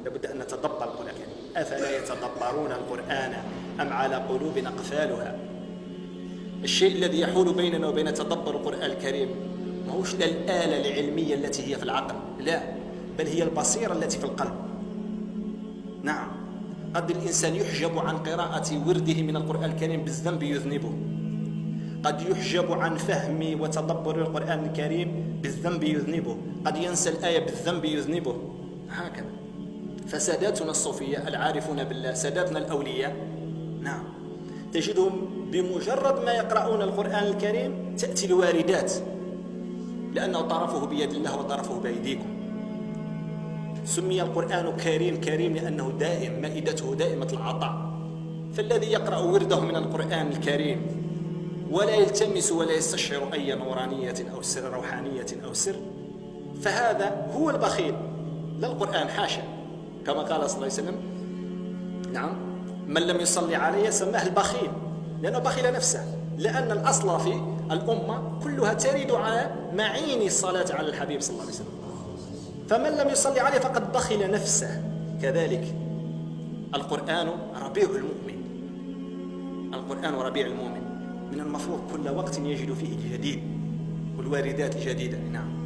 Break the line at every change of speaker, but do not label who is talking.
لابد أن نتدبر القرآن الكريم. أفلا يتدبرون القرآن أم على قلوب أقفالها؟ الشيء الذي يحول بيننا وبين تدبر القرآن الكريم ما هوش الآلة العلمية التي هي في العقل، لا، بل هي البصيرة التي في القلب. نعم، قد الإنسان يحجب عن قراءة ورده من القرآن الكريم بالذنب يذنبه، قد يحجب عن فهم وتدبر القرآن الكريم بالذنب يذنبه، قد ينسى الآية بالذنب يذنبه، هكذا. فساداتنا الصوفية العارفون بالله، ساداتنا الأولياء، نعم، تجدهم بمجرد ما يقرؤون القرآن الكريم تأتي الواردات، لأنه طرفه بيد الله وطرفه بأيديكم. سمي القرآن كريم لأنه دائم، مائدته دائمة العطاء. فالذي يقرأ ورده من القرآن الكريم ولا يلتمس ولا يستشعر أي نورانية أو سر روحانية أو سر، فهذا هو البخيل، لا القرآن، حاشا، كما قال صلى الله عليه وسلم. نعم، من لم يصلي عليه سماه البخيل، لأنه بخل نفسه، لأن الأصل في الأمة كلها ترد على معين الصلاة على الحبيب صلى الله عليه وسلم، فمن لم يصلي عليه فقد بخل نفسه. كذلك القرآن ربيع المؤمن، القرآن ربيع المؤمن، من المفروض كل وقت يجد فيه الجديد والواردات الجديدة. نعم.